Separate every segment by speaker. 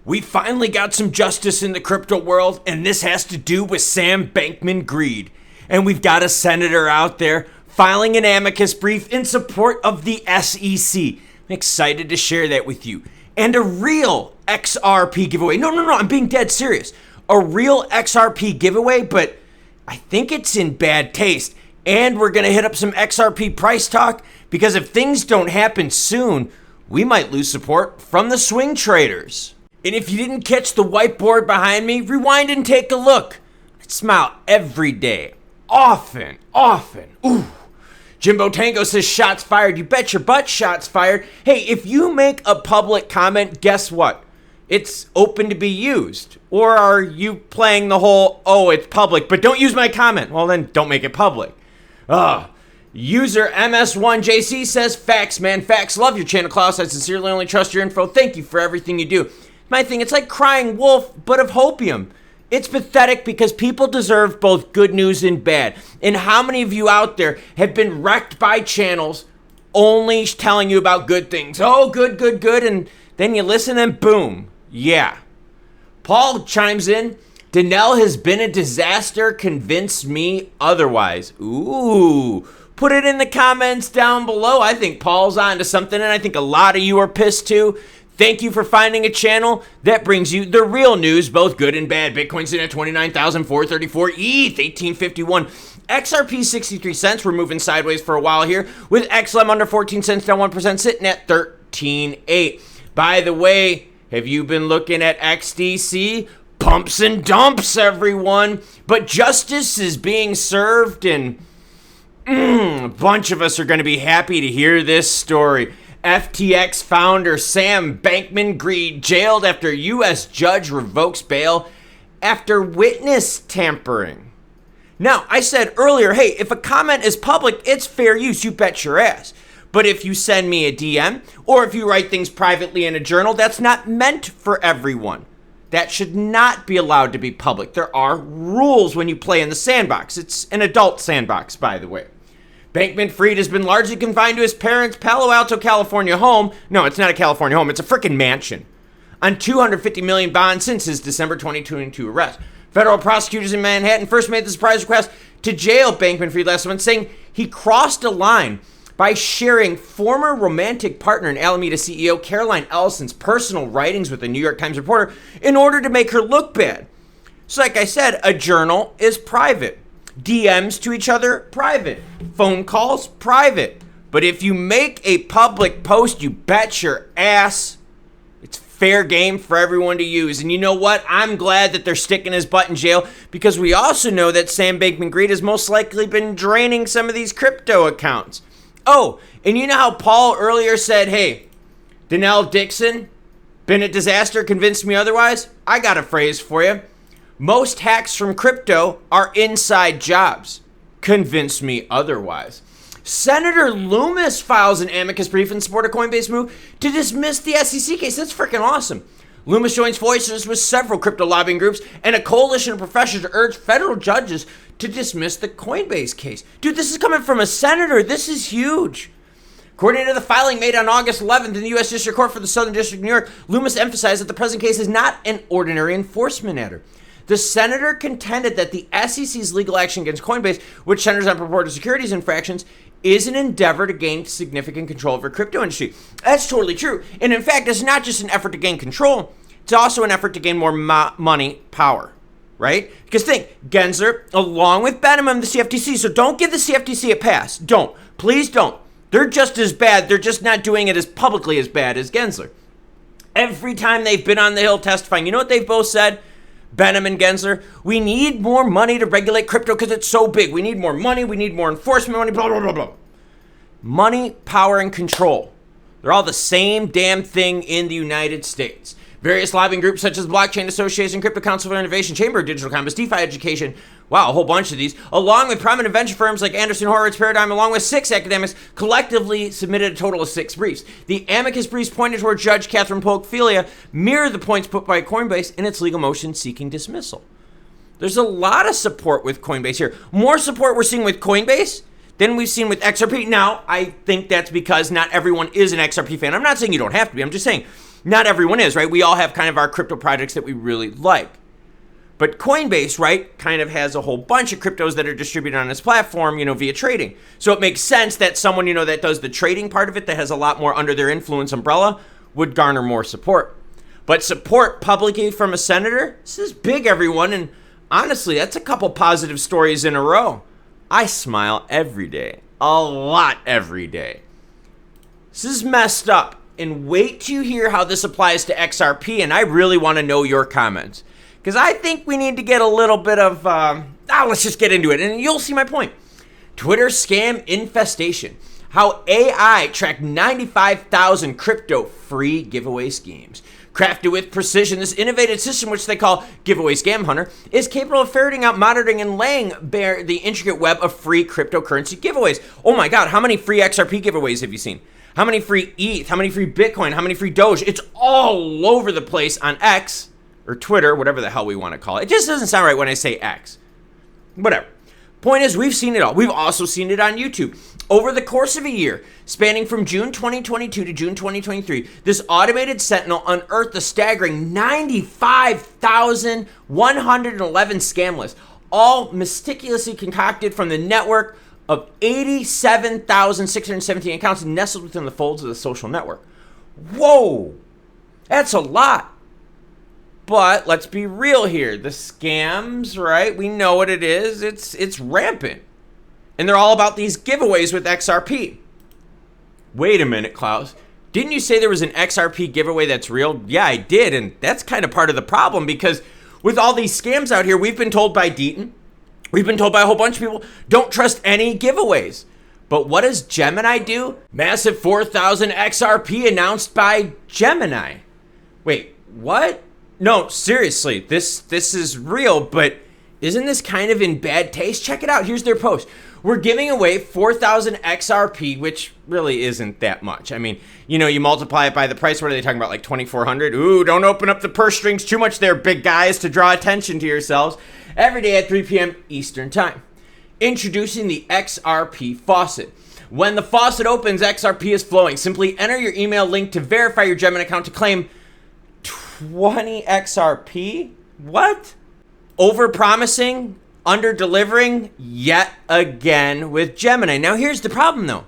Speaker 1: We finally got some justice in the crypto world, and this has to do with Sam Bankman-Fried. And we've got a senator out there filing an amicus brief in support of the SEC. I'm excited to share that with you. And a real XRP giveaway. No, I'm being dead serious. A real XRP giveaway, but I think it's in bad taste. And we're going to hit up some XRP price talk, because if things don't happen soon, we might lose support from the swing traders. And if you didn't catch the whiteboard behind me, rewind and take a look. I smile every day. Often. Ooh. Jimbo Tango says shots fired. You bet your butt shots fired. Hey, if you make a public comment, guess what? It's open to be used. Or are you playing the whole, oh, it's public, but don't use my comment? Well, then don't make it public. User MS1JC says, facts, man, facts. Love your channel, Klaus. I sincerely only trust your info. Thank you for everything you do. My thing, it's like crying wolf, but of hopium. It's pathetic because people deserve both good news and bad. And how many of you out there have been wrecked by channels only telling you about good things? Oh, good. And then you listen and boom. Yeah. Paul chimes in. Danelle has been a disaster. Convince me otherwise. Ooh. Put it in the comments down below. I think Paul's on to something, and I think a lot of you are pissed too. Thank you for finding a channel that brings you the real news, both good and bad. Bitcoin sitting at 29,434, ETH 1851, XRP 63 cents. We're moving sideways for a while here, with XLM under 14 cents, down 1%, sitting at 13.8. By the way, have you been looking at XDC? Pumps and dumps, everyone. But justice is being served, and a bunch of us are going to be happy to hear this story. FTX founder Sam Bankman-Fried jailed after U.S. judge revokes bail after witness tampering. Now, I said earlier, hey, if a comment is public, it's fair use, you bet your ass. But if you send me a DM, or if you write things privately in a journal, that's not meant for everyone. That should not be allowed to be public. There are rules when you play in the sandbox. It's an adult sandbox, by the way. Bankman-Fried has been largely confined to his parents' Palo Alto, California home. No, it's not a California home. It's a frickin' mansion. On $250 million bond since his December 2022 arrest. Federal prosecutors in Manhattan first made the surprise request to jail Bankman-Fried last month, saying he crossed a line by sharing former romantic partner and Alameda CEO Caroline Ellison's personal writings with a New York Times reporter in order to make her look bad. So like I said, a journal is private. DMs to each other, private. Phone calls, private. But if you make a public post, you bet your ass it's fair game for everyone to use. And you know what? I'm glad that they're sticking his butt in jail, because we also know that Sam Bankman-Fried has most likely been draining some of these crypto accounts. Oh, and you know how Paul earlier said, hey, Danelle Dixon, been a disaster, convinced me otherwise? I got a phrase for you. Most hacks from crypto are inside jobs. Convince me otherwise. Senator Lumens files an amicus brief in support of Coinbase move to dismiss the SEC case. That's freaking awesome. Lumens joins forces with several crypto lobbying groups and a coalition of professionals to urge federal judges to dismiss the Coinbase case. Dude, this is coming from a senator. This is huge. According to the filing made on August 11th in the U.S. District Court for the Southern District of New York, Lumens emphasized that the present case is not an ordinary enforcement matter. The senator contended that the SEC's legal action against Coinbase, which centers on purported securities infractions, is an endeavor to gain significant control over the crypto industry. That's totally true. And in fact, it's not just an effort to gain control, it's also an effort to gain more money power, right? Because think, Gensler, along with Benham and the CFTC, so don't give the CFTC a pass. Don't. Please don't. They're just as bad. They're just not doing it as publicly as bad as Gensler. Every time they've been on the Hill testifying, you know what they've both said? Benham and Gensler, we need more money to regulate crypto because it's so big. We need more money. We need more enforcement money, blah, blah, blah, blah. Money, power, and control. They're all the same damn thing in the United States. Various lobbying groups such as the Blockchain Association, Crypto Council for Innovation, Chamber of Digital Commerce, DeFi Education, wow, a whole bunch of these, along with prominent venture firms like Anderson Horowitz Paradigm, along with 6 academics, collectively submitted a total of 6 briefs. The amicus briefs pointed toward Judge Catherine Polk-Filia mirror the points put by Coinbase in its legal motion seeking dismissal. There's a lot of support with Coinbase here. More support we're seeing with Coinbase than we've seen with XRP. Now, I think that's because not everyone is an XRP fan. I'm not saying you don't have to be. I'm just saying Not everyone is, right? We all have kind of our crypto projects that we really like. But Coinbase, right, kind of has a whole bunch of cryptos that are distributed on its platform, via trading. So it makes sense that someone, that does the trading part of it, that has a lot more under their influence umbrella, would garner more support. But support publicly from a senator, this is big, everyone. And honestly, that's a couple positive stories in a row. I smile every day, a lot every day. This is messed up. And wait till you hear how this applies to XRP. And I really want to know your comments. Because I think we need to get a little bit of, let's just get into it. And you'll see my point. Twitter scam infestation. How AI tracked 95,000 crypto free giveaway schemes. Crafted with precision, this innovative system, which they call Giveaway Scam Hunter, is capable of ferreting out, monitoring, and laying bare the intricate web of free cryptocurrency giveaways. Oh my God, how many free XRP giveaways have you seen? How many free ETH? How many free Bitcoin? How many free Doge? It's all over the place on X. Or Twitter, whatever the hell we want to call it. It just doesn't sound right when I say X. Whatever. Point is, we've seen it all. We've also seen it on YouTube. Over the course of a year, spanning from June 2022 to June 2023, this automated sentinel unearthed a staggering 95,111 scam lists, all meticulously concocted from the network of 87,617 accounts nestled within the folds of the social network. Whoa! That's a lot. But let's be real here. The scams, right? We know what it is. It's rampant. And they're all about these giveaways with XRP. Wait a minute, Klaus. Didn't you say there was an XRP giveaway that's real? Yeah, I did. And that's kind of part of the problem because with all these scams out here, we've been told by Deaton, we've been told by a whole bunch of people, don't trust any giveaways. But what does Gemini do? Massive 4,000 XRP announced by Gemini. Wait, what? No, seriously, this is real, but isn't this kind of in bad taste? Check it out. Here's their post. We're giving away 4,000 XRP, which really isn't that much. I mean, you multiply it by the price. What are they talking about, like 2,400? Ooh, don't open up the purse strings too much there, big guys, to draw attention to yourselves. Every day at 3 p.m. Eastern Time. Introducing the XRP faucet. When the faucet opens, XRP is flowing. Simply enter your email link to verify your Gemini account to claim 20 XRP? What? Over-promising, under-delivering yet again with Gemini. Now here's the problem though.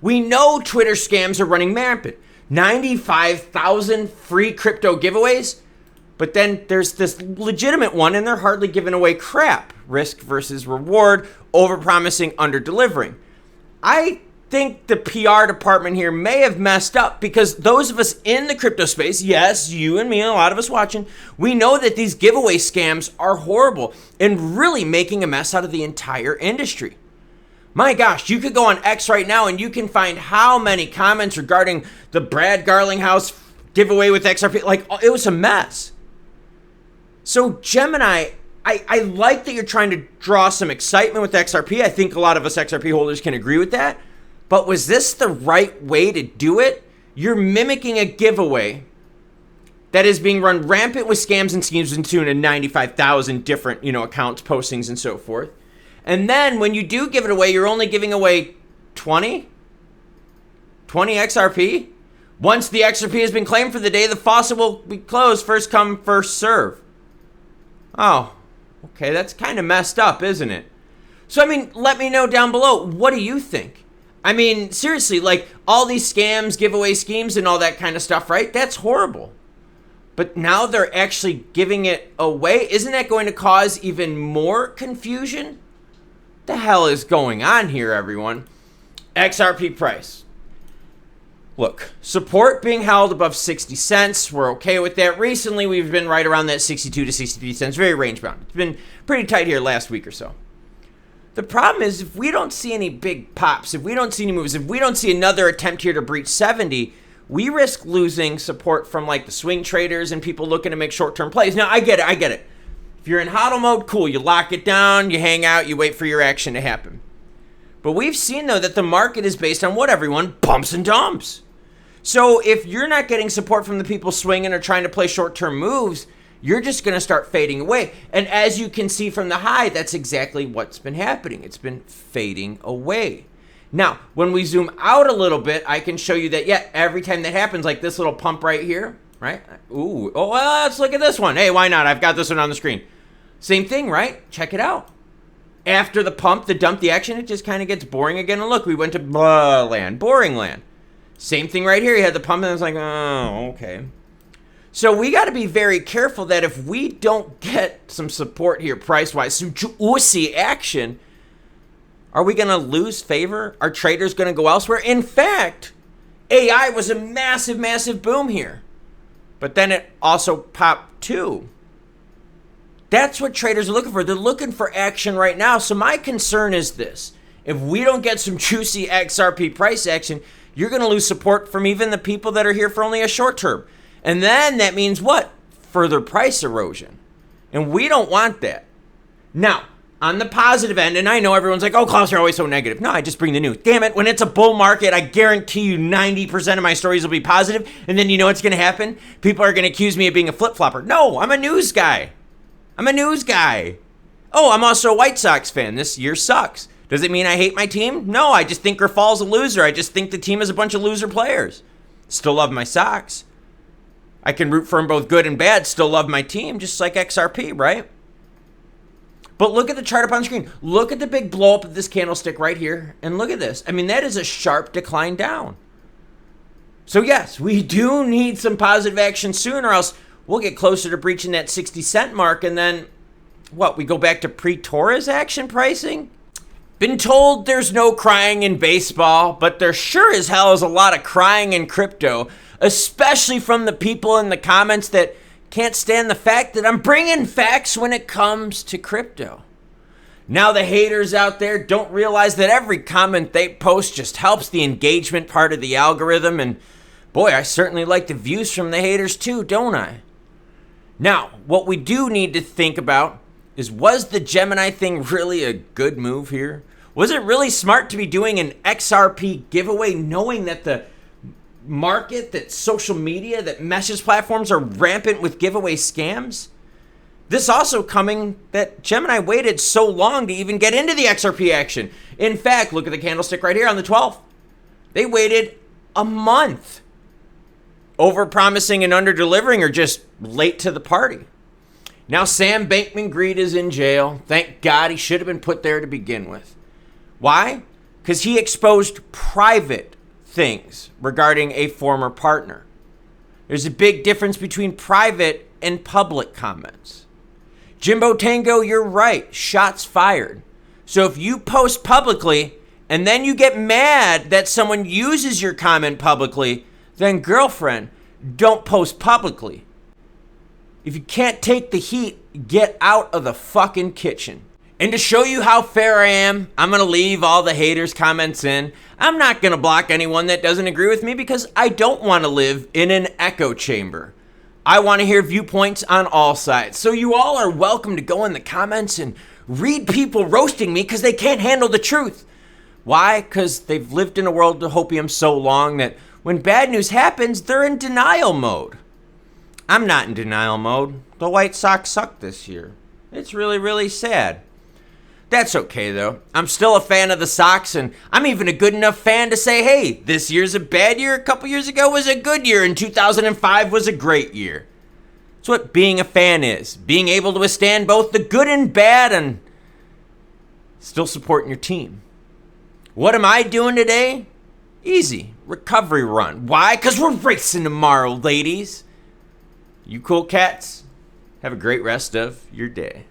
Speaker 1: We know Twitter scams are running rampant. 95,000 free crypto giveaways, but then there's this legitimate one and they're hardly giving away crap. Risk versus reward, over-promising, under-delivering. I think the PR department here may have messed up because those of us in the crypto space, yes, you and me and a lot of us watching, we know that these giveaway scams are horrible and really making a mess out of the entire industry. My gosh, you could go on X right now and you can find how many comments regarding the Brad Garlinghouse giveaway with XRP. Like, it was a mess. So Gemini, I like that you're trying to draw some excitement with XRP. I think a lot of us XRP holders can agree with that. But was this the right way to do it? You're mimicking a giveaway that is being run rampant with scams and schemes and tune in 95,000 different, accounts, postings, and so forth. And then when you do give it away, you're only giving away 20 XRP. Once the XRP has been claimed for the day, the faucet will be closed. First come, first serve. Oh, okay, that's kind of messed up, isn't it? So, let me know down below. What do you think? Seriously, like all these scams, giveaway schemes, and all that kind of stuff, right? That's horrible. But now they're actually giving it away. Isn't that going to cause even more confusion? The hell is going on here, everyone? XRP price. Look, support being held above 60 cents. We're okay with that. Recently, we've been right around that 62 to 63 cents, very range bound. It's been pretty tight here last week or so. The problem is if we don't see any big pops, if we don't see any moves, if we don't see another attempt here to breach 70, we risk losing support from like the swing traders and people looking to make short-term plays. Now, I get it. If you're in hodl mode, cool. You lock it down, you hang out, you wait for your action to happen. But we've seen, though, that the market is based on what, everyone? Pumps and dumps. So if you're not getting support from the people swinging or trying to play short-term moves, you're just going to start fading away. And as you can see from the high, that's exactly what's been happening. It's been fading away. Now, when we zoom out a little bit, I can show you that, yeah, every time that happens, like this little pump right here, right? Ooh, oh, well, let's look at this one. Hey, why not? I've got this one on the screen. Same thing, right? Check it out. After the pump, the dump, the action, it just kind of gets boring again. And look, we went to blah land, boring land. Same thing right here. You had the pump and it's like, oh, okay. So we got to be very careful that if we don't get some support here price-wise, some juicy action, are we going to lose favor? Are traders going to go elsewhere? In fact, AI was a massive, massive boom here. But then it also popped too. That's what traders are looking for. They're looking for action right now. So my concern is this. If we don't get some juicy XRP price action, you're going to lose support from even the people that are here for only a short term. And then that means what? Further price erosion. And we don't want that. Now, on the positive end, and I know everyone's like, oh, Klaus, you're always so negative. No, I just bring the news. Damn it, when it's a bull market, I guarantee you 90% of my stories will be positive. And then you know what's going to happen? People are going to accuse me of being a flip-flopper. No, I'm a news guy. I'm a news guy. Oh, I'm also a White Sox fan. This year sucks. Does it mean I hate my team? No, I just think Grafal's a loser. I just think the team is a bunch of loser players. Still love my Sox. I can root for them both good and bad. Still love my team, just like XRP, right? But look at the chart up on the screen. Look at the big blow up of this candlestick right here. And look at this. I mean, that is a sharp decline down. So yes, we do need some positive action soon, or else we'll get closer to breaching that 60-cent mark. And then, what, we go back to pre-Torres action pricing? Been told there's no crying in baseball, but there sure as hell is a lot of crying in crypto, especially from the people in the comments that can't stand the fact that I'm bringing facts when it comes to crypto. Now the haters out there don't realize that every comment they post just helps the engagement part of the algorithm. And boy, I certainly like the views from the haters too, don't I? Now, what we do need to think about is, was the Gemini thing really a good move here? Was it really smart to be doing an XRP giveaway knowing that the market, that social media, that message platforms are rampant with giveaway scams? This also coming that Gemini waited so long to even get into the XRP action. In fact, look at the candlestick right here on the 12th. They waited a month. Over-promising and under-delivering, or just late to the party. Now Sam Bankman-Fried is in jail. Thank God, he should have been put there to begin with. Why? Because he exposed private things regarding a former partner. There's a big difference between private and public comments. Jimbo Tango, you're right. Shots fired. So if you post publicly and then you get mad that someone uses your comment publicly, then girlfriend, don't post publicly. If you can't take the heat, get out of the fucking kitchen. And to show you how fair I am, I'm going to leave all the haters' comments in. I'm not going to block anyone that doesn't agree with me because I don't want to live in an echo chamber. I want to hear viewpoints on all sides. So you all are welcome to go in the comments and read people roasting me because they can't handle the truth. Why? Because they've lived in a world of hopium so long that when bad news happens, they're in denial mode. I'm not in denial mode. The White Sox suck this year. It's really, really sad. That's okay, though. I'm still a fan of the Sox, and I'm even a good enough fan to say, hey, this year's a bad year. A couple years ago was a good year, and 2005 was a great year. That's what being a fan is. Being able to withstand both the good and bad and still supporting your team. What am I doing today? Easy. Recovery run. Why? Because we're racing tomorrow, ladies. You cool cats? Have a great rest of your day.